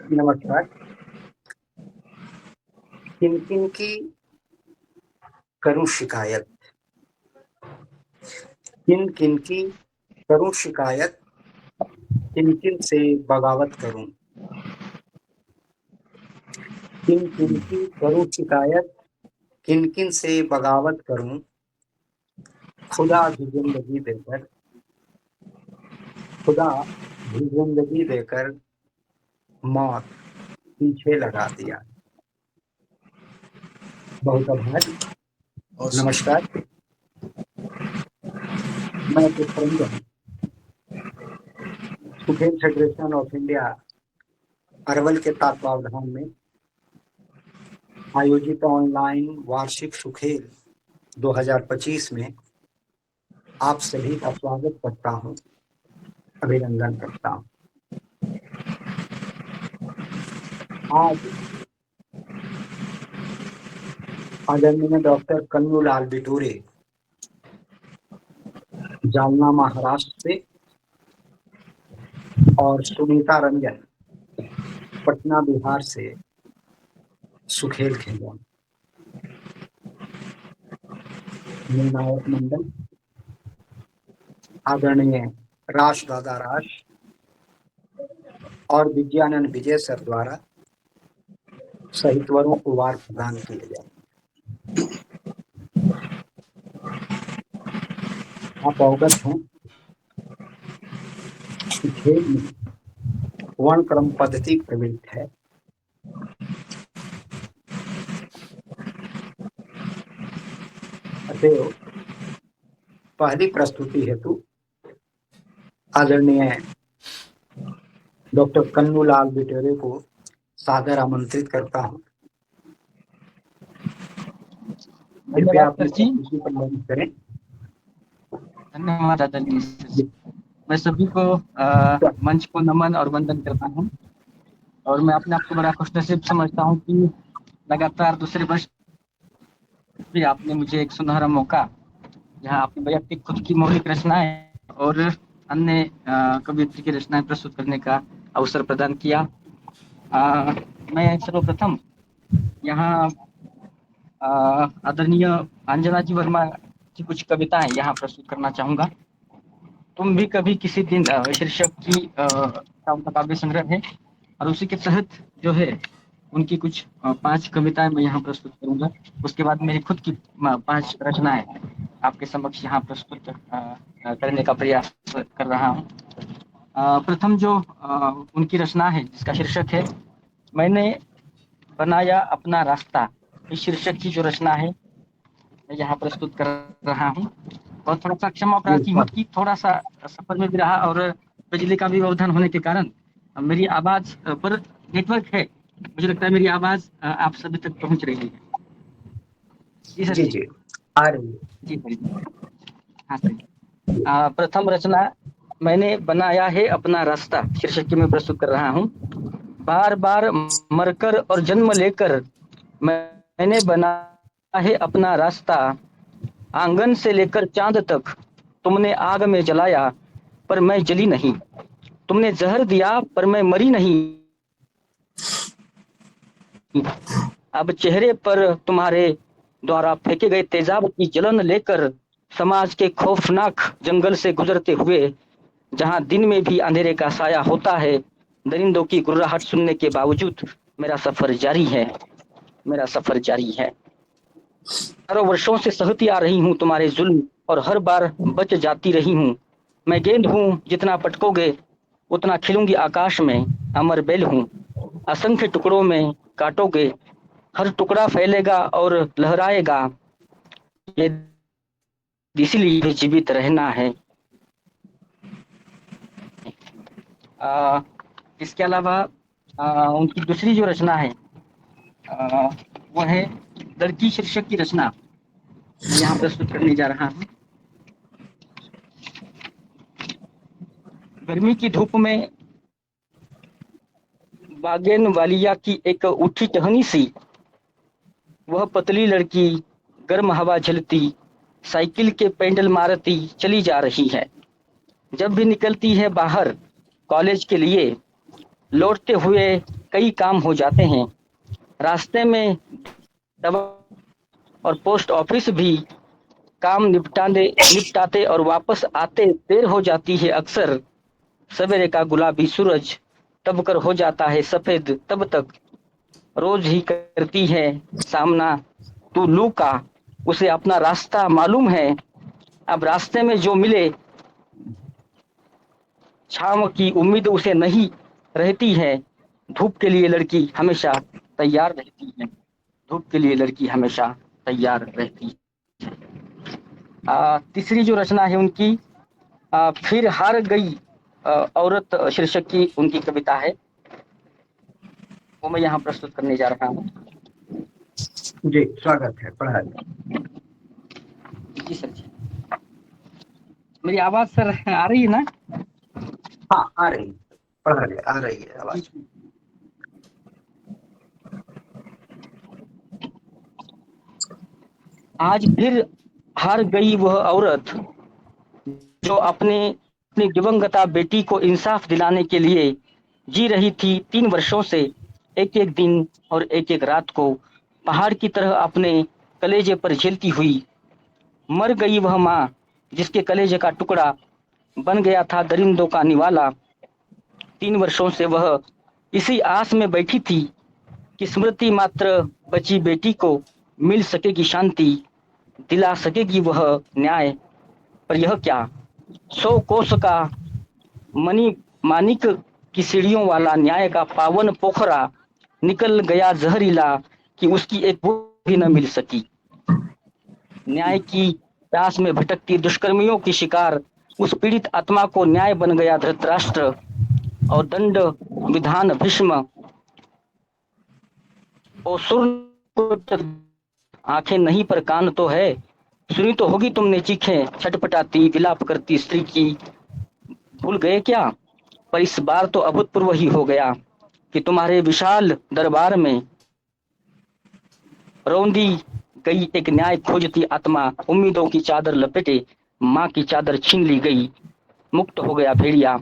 नमस्कार। किन किन की करूं शिकायत? किन किन की करूं शिकायत? किन किन से बगावत करूं? किन किन की करूं शिकायत? किन किन से बगावत करूं? खुदा भी जिंदगी देकर खुदा भी जिंदगी देकर मौत पीछे लगा दिया। बहुत आभार। नमस्कार। मैं पुष्परंजन, सुखेल फेडरेशन ऑफ इंडिया अरवल के तत्वावधान में आयोजित ऑनलाइन वार्षिक सुखेल 2025 में आप सभी का स्वागत करता हूं, अभिनंदन करता हूं। आज आदरणीय डॉक्टर कन्नूलाल बिटूरे जालना महाराष्ट्र से और सुनीता रंजन पटना बिहार से सुखेल खेले। निर्णायक मंडल आदरणीय राश दादा राश और विज्ञानंद विजय सर द्वारा साहित्यवरों को वार प्रदान किए गए। आप अवगत हैं कि खेल में वर्ण क्रम पद्धति प्रवृत्त है। अतएव पहली प्रस्तुति हेतु आदरणीय डॉक्टर कन्नूलाल बिटूरे को सादर आमंत्रित करता हूं। कृपया अपनी प्रस्तुति प्रारंभ करें। धन्यवाद आदरणीय सर। मैं सभी को मंच को नमन और वंदन करता हूं और मैं अपने आप को बड़ा खुशनसीब समझता हूं कि लगातार दूसरे वर्ष भी आपने मुझे एक सुनहरा मौका, जहां आपने वैयक्तिक खुद की मौलिक रचनाएं और अन्य कवियत्री की रचनाएं प्रस्तुत करने का अवसर प्रदान किया। मैं सर्वप्रथम यहाँ आदरणीय अंजना जी वर्मा की कुछ कविताएं यहाँ प्रस्तुत करना चाहूंगा। तुम भी कभी किसी दिन शीर्षक की उनका काव्य संग्रह है और उसी के तहत जो है उनकी कुछ 5 कविताएं मैं यहाँ प्रस्तुत करूंगा। उसके बाद मेरी खुद की 5 रचनाएं आपके समक्ष यहाँ प्रस्तुत करने का प्रयास कर रहा हूँ। प्रथम जो उनकी रचना है जिसका शीर्षक है मैंने बनाया अपना रास्ता, इस शीर्षक की जो रचना है मैं यहाँ प्रस्तुत कर रहा हूँ। और थोड़ा सा क्षमा प्रार्थी हूँ कि थोड़ा सा सफर में भी रहा और बिजली का भी व्यवधान होने के कारण मेरी आवाज पर नेटवर्क है, मुझे लगता है मेरी आवाज आप सभी तक पहुंच रही है। जी सर। जी आ रही है। जी सर। हाँ सर। प्रथम रचना मैंने बनाया है अपना रास्ता शीर्षक की मैं प्रस्तुत कर रहा हूँ। बार बार मरकर और जन्म लेकर मैंने बनाया है अपना रास्ता, आंगन से लेकर चांद तक तुमने आग में जलाया पर मैं जली नहीं, तुमने जहर दिया पर मैं मरी नहीं। अब चेहरे पर तुम्हारे द्वारा फेंके गए तेजाब की जलन लेकर समाज के खौफनाक जंगल से गुजरते हुए, जहां दिन में भी अंधेरे का साया होता है, दरिंदों की गुर्राहट सुनने के बावजूद मेरा सफर जारी है, मेरा सफर जारी है। हजारों वर्षों से सहती आ रही हूँ तुम्हारे जुल्म और हर बार बच जाती रही हूँ। मैं गेंद हूँ, जितना पटकोगे उतना खिलूंगी आकाश में, अमर बेल हूँ, असंख्य टुकड़ों में काटोगे हर टुकड़ा फैलेगा और लहराएगा, ये इसीलिए जीवित रहना है। इसके अलावा उनकी दूसरी जो रचना है वह है लड़की शीर्षक की रचना मैं यहाँ प्रस्तुत करने जा रहा हूँ। गर्मी की धूप में बागेन वालिया की एक उठी टहनी सी, वह पतली लड़की गर्म हवा झलती साइकिल के पेंडल मारती चली जा रही है। जब भी निकलती है बाहर कॉलेज के लिए, लौटते हुए कई काम हो जाते हैं। रास्ते में दवा और पोस्ट ऑफिस भी काम निपटाते और वापस आते देर हो जाती है अक्सर। सवेरे का गुलाबी सूरज तब कर हो जाता है सफेद, तब तक रोज ही करती है सामना तू लू का, उसे अपना रास्ता मालूम है। अब रास्ते में जो मिले छांव की उम्मीद उसे नहीं रहती है। धूप के लिए लड़की हमेशा तैयार रहती है। धूप के लिए लड़की हमेशा तैयार रहती है। तीसरी जो रचना है उनकी फिर हार गई औरत शीर्षक की उनकी कविता है, वो मैं यहाँ प्रस्तुत करने जा रहा हूँ। जी स्वागत है, पढ़ाइए। जी सर जी। मेरी आवाज सर आ रही है ना? हाँ आ रही है, पढ़ाइए, आ रही है आवाज। आज फिर हार गई वह औरत जो अपनी दिवंगता बेटी को इंसाफ दिलाने के लिए जी रही थी 3 वर्षों से, एक एक दिन और एक एक रात को पहाड़ की तरह अपने कलेजे पर झेलती हुई। मर गई वह माँ जिसके कलेजे का टुकड़ा बन गया था दरिंदों का निवाला। 3 वर्षों से वह इसी आस में बैठी थी कि स्मृति मात्र बची बेटी को मिल सकेगी शांति, दिला सकेगी वह न्याय। पर यह क्या, 100 कोस का मानिक की सीढ़ियों वाला न्याय का पावन पोखरा निकल गया जहरीला कि उसकी एक बूंद भी न मिल सकी। न्याय की प्यास में भटकती दुष्कर्मियों की शिकार उस पीड़ित आत्मा को न्याय बन गया धृतराष्ट्र और दंड विधान भीष्म। ओ सुर आंखें नहीं पर कान तो है, सुनी तो होगी तुमने चीखें छटपटाती विलाप करती स्त्री की। भूल गए क्या, पर इस बार तो अभूतपूर्व ही हो गया कि तुम्हारे विशाल दरबार में रौंदी गई एक न्याय खोजती आत्मा उम्मीदों की चादर लपेटे माँ की चादर छीन ली गई। मुक्त हो गया भेड़िया,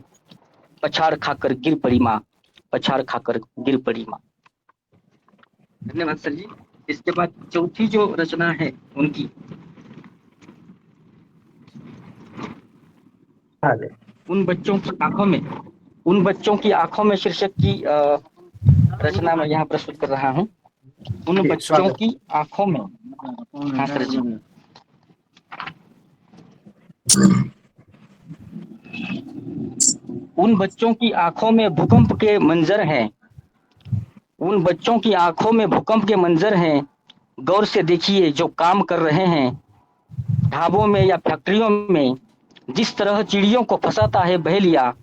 पछाड़ खाकर गिर पड़ी माँ, पछाड़ खाकर गिर पड़ी माँ। धन्यवाद सर जी। इसके बाद चौथी जो रचना है उनकी, उन बच्चों की आंखों में शीर्षक की रचना मैं यहाँ प्रस्तुत कर रहा हूँ। उन बच्चों की आंखों में। हाँ सर जी। उन बच्चों की आंखों में भूकंप के मंजर हैं, उन बच्चों की आंखों में भूकंप के मंजर हैं। गौर से देखिए जो काम कर रहे हैं ढाबों में या फैक्ट्रियों में। जिस तरह चिड़ियों को फंसाता है बहेलिया,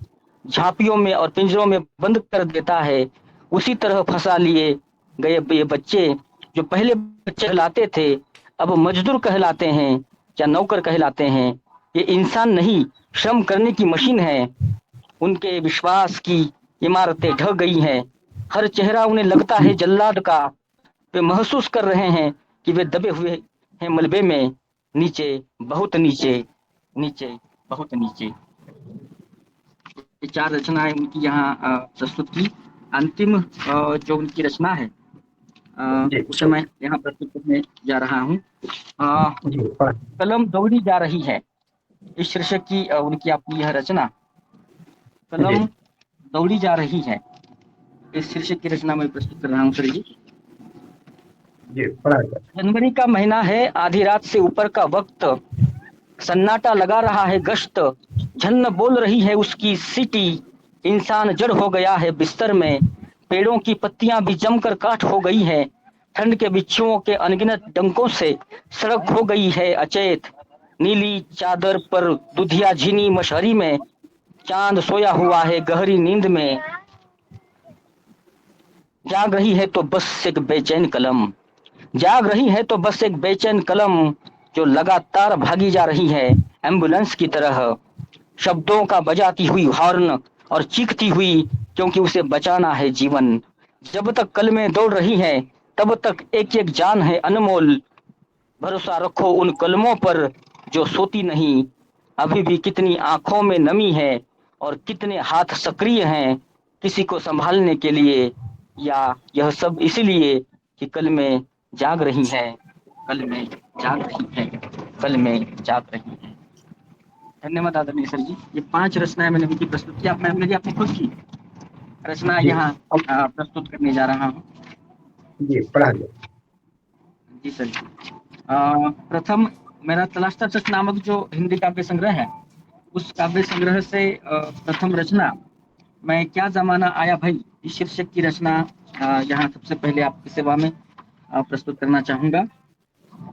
झांपियों में और पिंजरों में बंद कर देता है, उसी तरह फंसा लिए गए ये बच्चे जो पहले बच्चे कहलाते थे अब मजदूर कहलाते हैं या नौकर कहलाते हैं। ये इंसान नहीं, श्रम करने की मशीन है। उनके विश्वास की इमारतें ढह गई हैं, हर चेहरा उन्हें लगता है जल्लाद का। वे महसूस कर रहे हैं कि वे दबे हुए हैं मलबे में, नीचे बहुत नीचे, नीचे बहुत नीचे। ये 4 रचनाएं उनकी यहाँ प्रस्तुत की। अंतिम जो उनकी रचना है उसे मैं यहाँ प्रस्तुत करने जा रहा हूँ। कलम दौड़ी जा रही है, इस शीर्षक की उनकी आपकी यह रचना। कलम दौड़ी जा रही है, इस शीर्षक की रचना मैं प्रस्तुत कर रहा हूँ सर जी। जनवरी का महीना है, आधी रात से ऊपर का वक्त, सन्नाटा लगा रहा है गश्त, झन्न बोल रही है उसकी सीटी। इंसान जड़ हो गया है बिस्तर में, पेड़ों की पत्तियां भी जमकर काठ हो गई है। ठंड के बिच्छुओं के अनगिनत डंकों से सड़क हो गई है अचेत। नीली चादर पर दुधिया झीनी मशहरी में, चांद सोया हुआ है गहरी नींद में। जाग रही है तो बस एक बेचैन कलम, जाग रही है तो बस एक बेचैन कलम, जो लगातार भागी जा रही है एम्बुलेंस की तरह, शब्दों का बजाती हुई हॉर्न और चीखती हुई, क्योंकि उसे बचाना है जीवन। जब तक कलमें दौड़ रही हैं तब तक एक एक जान है अनमोल। भरोसा रखो उन कलमों पर जो सोती नहीं, अभी भी कितनी आंखों में नमी है और कितने हाथ सक्रिय हैं किसी को संभालने के लिए। या यह सब इसलिए कि कल में जाग रही है, कल में जाग रही है, कल में जाग रही है। धन्यवाद आदरणीय सर जी। ये 5 रचनाएं मैंने उनकी प्रस्तुत किया, मेरी अपनी खुद की रचना जी यहाँ अब प्रस्तुत करने जा रहा हूँ। जी पढ़ाइए। जी सर जी। प्रथम मेरा तलाशता सच नामक जो हिंदी काव्य संग्रह है, उस काव्य संग्रह से प्रथम रचना मैं क्या जमाना आया भाई, इस शीर्षक की रचना यहाँ सबसे पहले आपकी सेवा में प्रस्तुत करना चाहूंगा।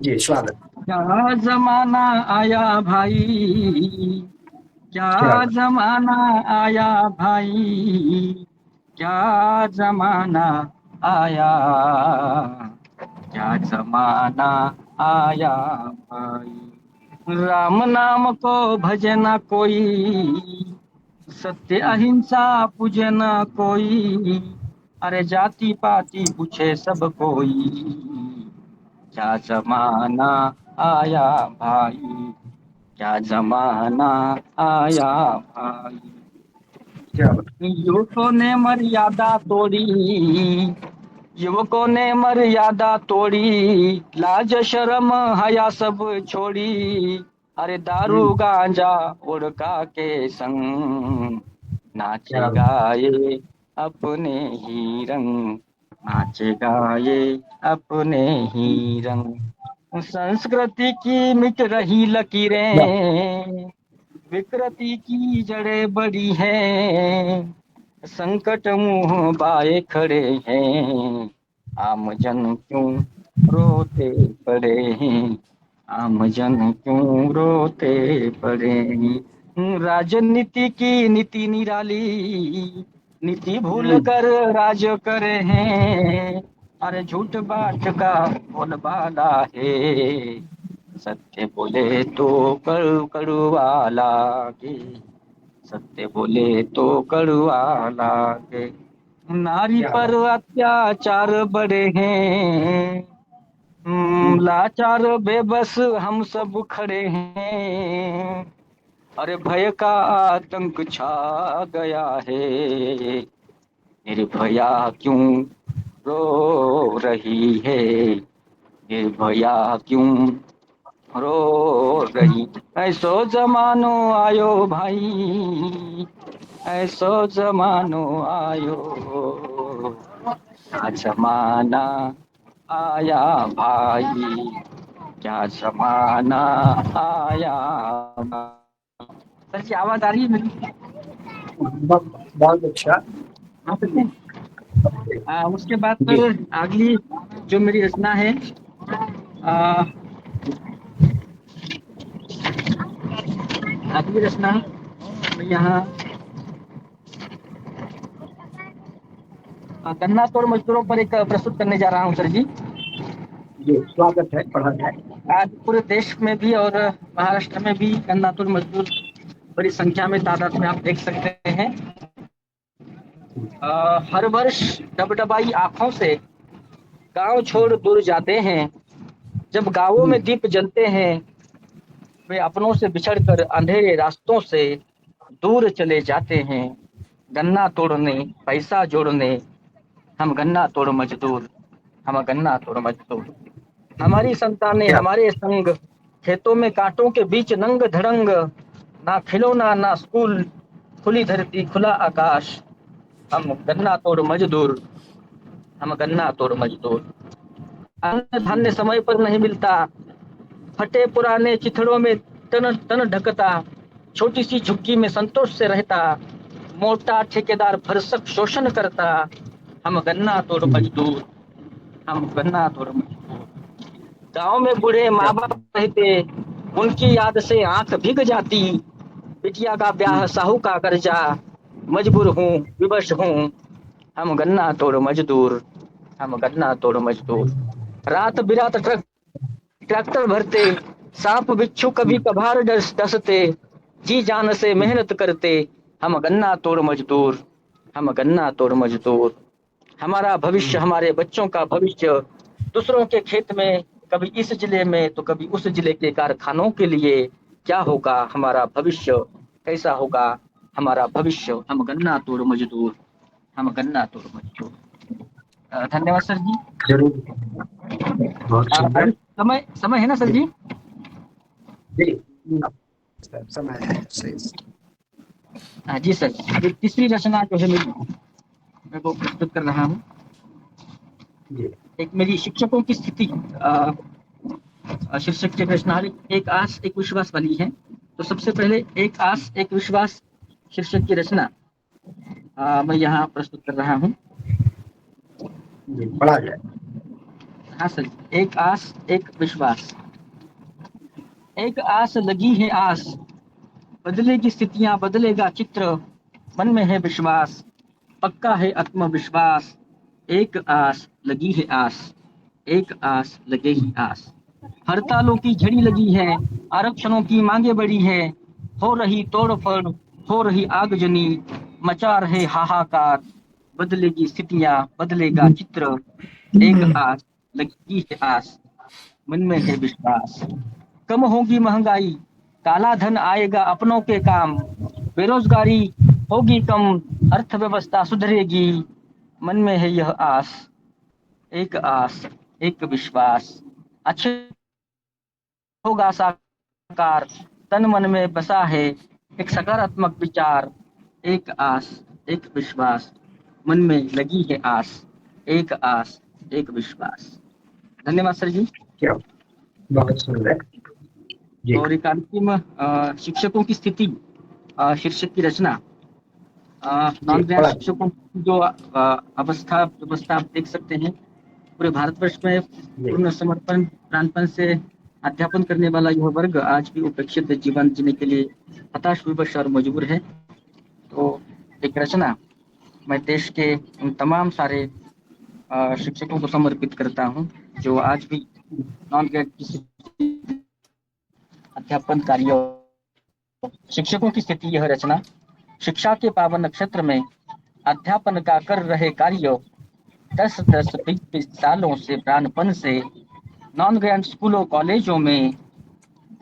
जी स्वागत। क्या जमाना आया भाई, क्या क्या बात। जमाना आया भाई, क्या जमाना आया, क्या जमाना आया भाई। राम नाम को भजे ना कोई, सत्य अहिंसा पूजे ना कोई, अरे जाति पाति पूछे सब कोई, क्या जमाना आया भाई, क्या जमाना आया भाई। क्या बात। युवकों ने मर्यादा तोड़ी, युवकों ने मर्यादा तोड़ी, लाज शर्म हया सब छोड़ी, अरे दारू गांजा उड़का के संग, नाचे क्या बात। गाए अपने ही रंग, नाचे गाए अपने ही रंग। संस्कृति की मिट रही वाह। लकीरें, विकृति की जड़ें बड़ी हैं, संकट मुंह बाए खड़े हैं, आम जन क्यों रोते पड़े हैं, आम जन क्यों रोते पड़े हैं। राजनीति की नीति निराली, नीति भूल कर राज करे हैं, अरे झूठ बाट का बोलबाला है, सत्य बोले तो कड़वा लागे, सत्य बोले तो कड़वा लागे। नारी क्या पर बात। अत्याचार बढ़े हैं, लाचार बेबस हम सब खड़े हैं, अरे भय का आतंक छा गया है, निर्भया क्यों रो रही है, निर्भया क्यों रो रही। ऐसो जमानो आयो भाई, ऐसो जमानो आयो, क्या जमाना आया भाई, क्या जमाना आया। सर जी आवाज आ रही है मेरी? बहुत अच्छा। हाँ सर जी। उसके बाद जी सर अगली जो मेरी रचना है, आ, अगली रचना मैं यहाँ गन्ना तोड़ मजदूरों पर एक प्रस्तुत करने जा रहा हूँ सर जी। जी स्वागत है, पढ़ा जाए। आज पूरे देश में भी और महाराष्ट्र में भी गन्ना तोड़ मजदूर बड़ी संख्या में, तादाद में आप देख सकते हैं। हर वर्ष डबडबाई आंखों से गांव छोड़ दूर जाते हैं, जब गांवों में दीप जलते हैं, वे अपनों से बिछड़कर अंधेरे रास्तों से दूर चले जाते हैं। गन्ना तोड़ने पैसा जोड़ने हम गन्ना तोड़ मजदूर, हम गन्ना तोड़ मजदूर। हमारी संतानें क्या हमारे संग, खेतों में कांटों के बीच नंग धड़ंग, ना खिलौना ना स्कूल, खुली धरती खुला आकाश, हम गन्ना तोड़ मजदूर, हम गन्ना तोड़ मजदूर। अन्न धान्य समय पर नहीं मिलता, फटे पुराने चिथड़ों में तन तन ढकता, छोटी सी झुग्गी में संतोष से रहता, मोटा ठेकेदार भरसक शोषण करता, हम गन्ना तोड़ मजदूर, हम गन्ना तोड़ मजदूर। गांव में बूढ़े क्या। माँ बाप रहते, उनकी याद से आंख भीग जाती, बिटिया का ब्याह साहू का कर्जा, मजबूर हूँ विवश हूँ, हम गन्ना तोड़ मजदूर, हम गन्ना तोड़ मजदूर। रात बिरात ट्रैक्टर भरते, सांप बिच्छू कभी कभार डसते, जी जान से मेहनत करते, हम गन्ना तोड़ मजदूर, हम गन्ना तोड़ मजदूर। हमारा भविष्य, हमारे बच्चों का भविष्य दूसरों के खेत में, कभी इस जिले में तो कभी उस जिले के कारखानों के लिए क्या होगा हमारा भविष्य, कैसा होगा हमारा भविष्य, हम गन्ना तोड़ मजदूर, हम गन्ना तोड़ मजदूर। धन्यवाद सर जी। जरूर। बहुत अभी सुंदर। समय समय है ना सर जी? जी समय है शेष। हाँ जी सर। अभी तीसरी रचना जो है मेरी, मैं वो प्रस्तुत कर रहा हूँ। जी एक मेरी शिक्षकों की स्थिति शीर्षक की रचना है, एक आस एक विश्वास वाली है। तो सबसे पहले एक आस एक विश्वास शीर्षक की रचना मैं यहाँ प्रस्तुत कर रहा हूँ। जी पढ़ा जाए। हाँ सर। एक आस एक विश्वास। एक आस लगी है आस, बदलेगी स्थितियां बदलेगा चित्र, मन में है विश्वास, पक्का है आत्मविश्वास। एक आस लगी है आस, एक आस लगेगी आस। हड़तालों की झड़ी लगी है, आरक्षणों की मांगे बढ़ी है, हो रही तोड़फोड़, हो रही आगजनी, मचा रहे हाहाकार, बदलेगी स्थितियां बदलेगा चित्र। एक आस लगी है आस, मन में है विश्वास। कम होगी महंगाई, काला धन आएगा अपनों के काम, बेरोजगारी होगी कम, अर्थव्यवस्था सुधरेगी, मन में है यह आस। एक आस एक विश्वास, अच्छे होगा साकार, तन मन में बसा है एक सकारात्मक विचार। एक आस एक विश्वास, मन में लगी है आस। एक आस एक विश्वास। धन्यवाद सर जी। क्या बहुत सुंदर। जी और एक अंतिम शिक्षकों की स्थिति शीर्षक की रचना। जी नॉन ग्रेड पढ़ा शिक्षकों की जो अवस्था व्यवस्था आप देख सकते हैं, पूरे भारतवर्ष में जी पूर्ण समर्पण प्राणपण से अध्यापन करने वाला यह वर्ग आज भी उपेक्षित जीवन जीने के लिए हताश विवश और मजबूर है। तो एक रचना मैं देश के उन तमाम सारे शिक्षकों को समर्पित करता हूँ जो आज भी नॉन ग्रेड अध्यापन कार्य। शिक्षकों की स्थिति यह रचना। शिक्षा के पावन नक्षत्र में अध्यापन का कर रहे कार्य, 10-10 20 सालों से प्राणपण से नॉन ग्रांट स्कूलों कॉलेजों में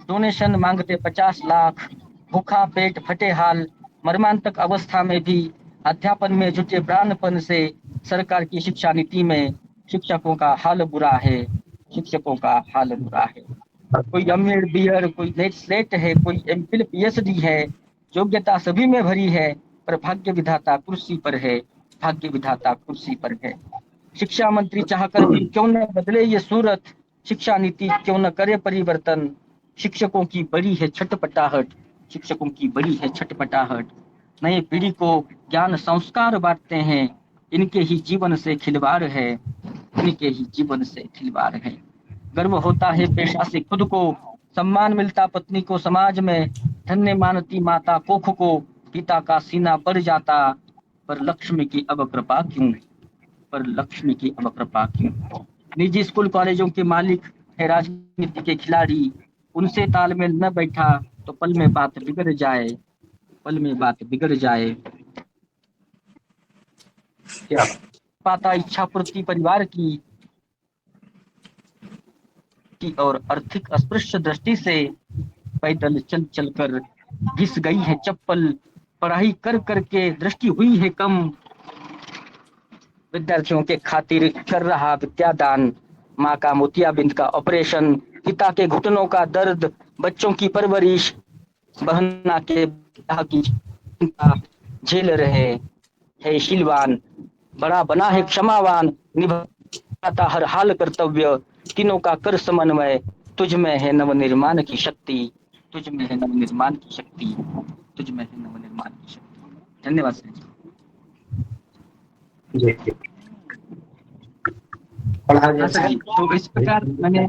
डोनेशन मांगते 50 लाख, भूखा पेट फटे हाल, मर्मांतक अवस्था में भी अध्यापन में जुटे प्राणपण से। सरकार की शिक्षा नीति में शिक्षकों का हाल बुरा है, शिक्षकों का हाल बुरा है। कोई एमएड बीएड, कोई नेट स्लेट है, कोई एमफिल पीएचडी है, योग्यता सभी में भरी है, पर भाग्य विधाता कुर्सी पर है, भाग्य विधाता कुर्सी पर है। शिक्षा मंत्री चाहकर भी क्यों न बदले ये सूरत, शिक्षा नीति क्यों न करे परिवर्तन। शिक्षकों की बड़ी है छटपटाहट, शिक्षकों की बड़ी है छटपटाहट। नई पीढ़ी को ज्ञान संस्कार बांटते हैं, इनके ही जीवन से खिलवाड़ है, इनके ही जीवन से खिलवाड़ है। गर्व होता है पेशा से खुद को, सम्मान मिलता पत्नी को समाज में, धन्य मानती माता कोख को, पिता का सीना बढ़ जाता, पर लक्ष्मी की अब कृपा क्यों, पर लक्ष्मी की अब कृपा क्यों। निजी स्कूल कॉलेजों के मालिक है राजनीति के खिलाड़ी, उनसे तालमेल न बैठा तो पल में बात बिगड़ जाए, पल में बात बिगड़ जाए। क्या पाता इच्छा पूर्ति परिवार की और आर्थिक अस्पृश्य दृष्टि से पैदल चल चल कर घिस गई है चप्पल, पढ़ाई कर कर के दृष्टि हुई है कम, विद्यार्थियों के खातिर कर रहा विद्यादान, माँ का मोतियाबिंद का ऑपरेशन, पिता के घुटनों का दर्द, बच्चों की परवरिश, बहना के ब्याह की चिंता झेल रहे है शीलवान, बड़ा बना है क्षमावान, निभाता हर हाल कर्तव्य, तीनों का कर समन्वय, तुझ में है नवनिर्माण की शक्ति, तुझ में है नवनिर्माण की शक्ति, तुझ में है नवनिर्माण की शक्ति। धन्यवाद सर। जी पढ़ा हाँ जाए सर जी। सर। तो इस प्रकार मैंने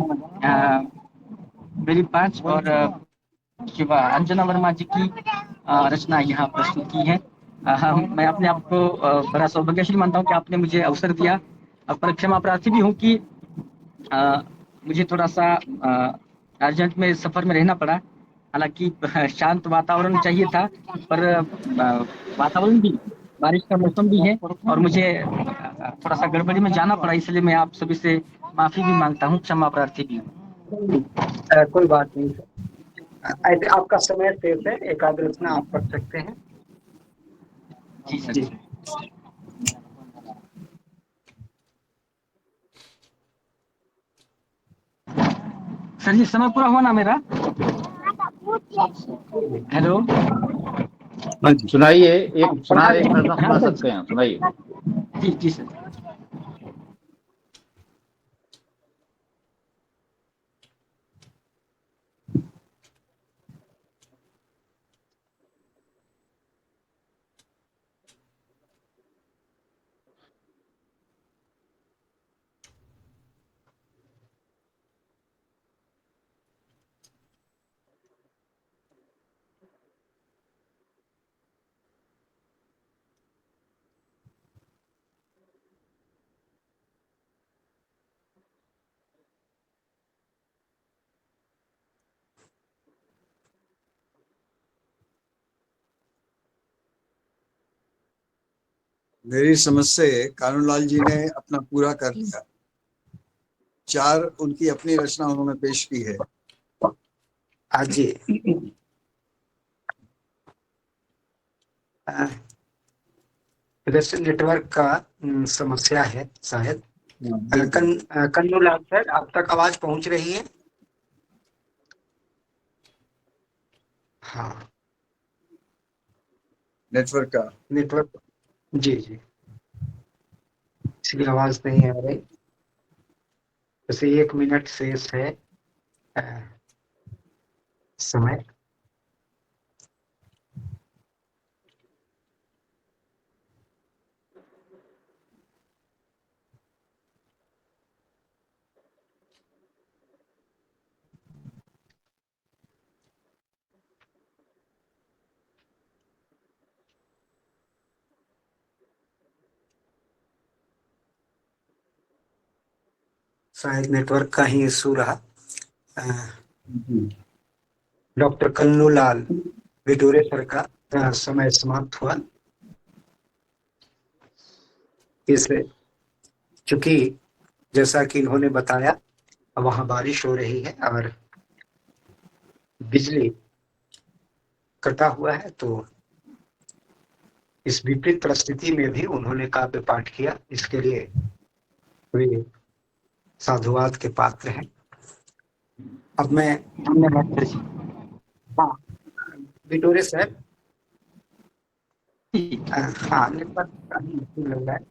मेरी 5 और शिवा अंजना वर्मा जी की रचना यहाँ प्रस्तुत की है। मैं अपने आप को बड़ा सौभाग्यशाली मानता हूँ कि आपने मुझे अवसर दिया। पर क्षमा प्रार्थी भी हूँ कि मुझे थोड़ा सा अर्जेंट में सफर में रहना पड़ा। हालांकि शांत वातावरण चाहिए था, पर वातावरण भी, बारिश का मौसम भी है और मुझे थोड़ा सा गड़बड़ी में जाना पड़ा, इसलिए मैं आप सभी से माफी भी मांगता हूँ, क्षमा प्रार्थी भी हूँ। कोई बात नहीं सर। ऐसे आपका समय शेष है, एक आध रचना आप पढ़ सकते हैं। जी सर। जी सर जी समय पूरा हुआ ना मेरा? हेलो। हाँ जी, सुनाइए। एक प्रश्न हाँ सुना सर। सकते हैं, सुनाइए। जी जी सर। मेरी समझ से कानूनलाल जी ने अपना पूरा कर लिया। 4 उनकी अपनी रचना उन्होंने पेश की है। आज इधर से नेटवर्क का समस्या है शायद। कन्नूलाल सर, आप तक आवाज पहुंच रही है? हाँ, नेटवर्क का नेटवर्क। जी जी, इसलिए आवाज नहीं आ रही। वैसे 1 मिनट शेष है अ, समय। शायद नेटवर्क का ही इशू रहा। डॉक्टर कन्नूलाल विडोरे सर का समय समाप्त हुआ। इस चूंकि जैसा कि इन्होंने बताया, वहां बारिश हो रही है और बिजली कटा हुआ है, तो इस विपरीत परिस्थिति में भी उन्होंने काव्य पाठ किया। इसके लिए वे साधुवाद के पात्र हैं। अब मैं धन्यवाद सर जी। हाँ, विडोरे सर। जी। हाँ, नेटवर्क का ही इशू लग रहा है।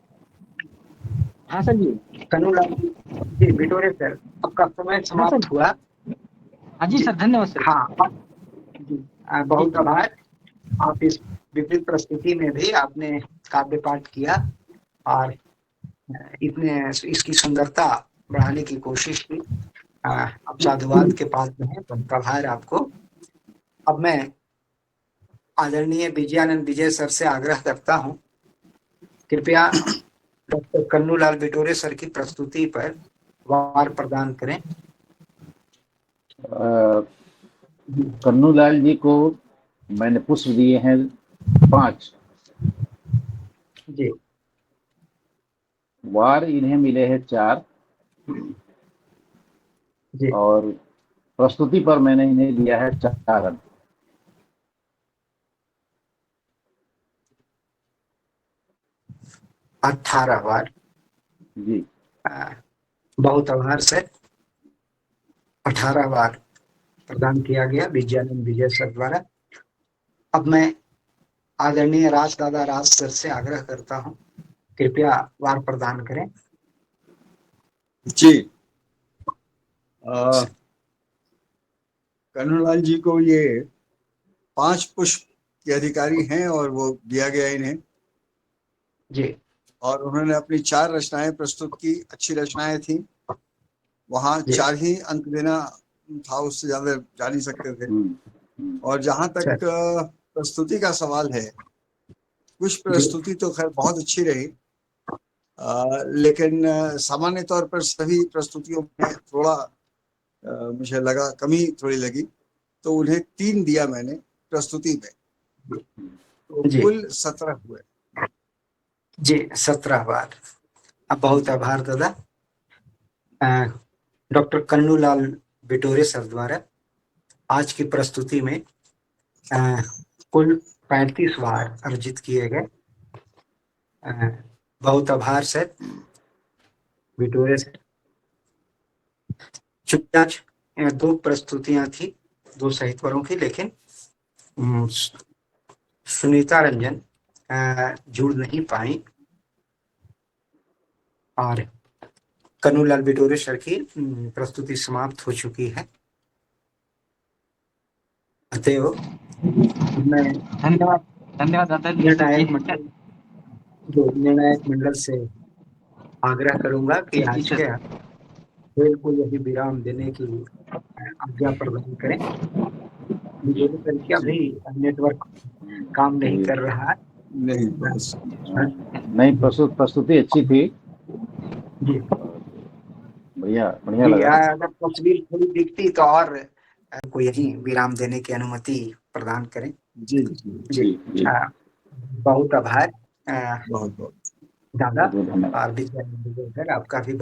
हाँ सर जी। कन्नूलाल जी, विडोरे सर, आपका समय हाँ सर। समाप्त हुआ। हाँ जी जी सर, धन्यवाद सर। हाँ जी, जी बहुत जी। आभार। आप इस विपरीत परिस्थिति में भी आपने काव्य पाठ किया और इतने इसकी सुंदरता बढ़ाने की कोशिश की। आप साधुवाद के पात्र हैं, बहुत आभार आपको। अब मैं आदरणीय विजयानंद विजय सर से आग्रह करता हूं, कृपया डॉक्टर कन्नूलाल विडोरे सर की प्रस्तुति पर वार प्रदान करें। कन्नूलाल जी को मैंने पुष्प दिए हैं 5। जी वार इन्हें मिले हैं 4 जी, और प्रस्तुति पर मैंने इन्हें दिया है 4 अंक। 18 बार। जी। बहुत आभार सर। 18 बार प्रदान किया गया विजयानंद विजय सर द्वारा। अब मैं आदरणीय राज दादा राज सर से आग्रह करता हूं, कृपया वार प्रदान करें। जी। कन्नूलाल जी को ये 5 पुष्प के अधिकारी हैं और वो दिया गया इन्हें। जी और उन्होंने अपनी 4 रचनाएं प्रस्तुत की। अच्छी रचनाएं थी। वहां जी 4 ही अंक देना था, उससे ज्यादा जा नहीं सकते थे। और जहां तक सर। प्रस्तुति का सवाल है, कुछ जी प्रस्तुति तो खैर बहुत अच्छी रही, लेकिन सामान्य तौर पर सभी प्रस्तुतियों में थोड़ा मुझे लगा कमी थोड़ी लगी, तो उन्हें 3 दिया मैंने प्रस्तुति में। तो जी कुल 17 हुए। जी, 17 बार। अब बहुत आभार दादा। डॉक्टर कन्नूलाल विडोरे सर द्वारा आज की प्रस्तुति में कुल 35 बार अर्जित किए गए। बहुत आभार सर, विडोरे सर। चुपचाप दो प्रस्तुतियां थी, दो साहित्यकारों की, लेकिन सुनीता रंजन जुड़ नहीं पाई और कन्नूलाल बिटोरे सर की प्रस्तुति समाप्त हो चुकी है। अतएव मैं धन्यवाद धन्यवाद दादा जी। निर्णायक मंडल से आग्रह करूंगा कि जी आज सर। के खेल को यही विराम देने की आज्ञा प्रदान करें। बिटोरे सर का भी नेटवर्क काम नहीं कर रहा है। नहीं बस नहीं, प्रस्तुति अच्छी थी, जी बढ़िया बढ़िया जी, लगा। अगर तस्वीर थोड़ी दिखती तो और को यही विराम देने की अनुमति प्रदान करें। जी जी जी जी बहुत आभार बहुत बहुत दादा बहुत धन्यवाद। और विजय आपका भी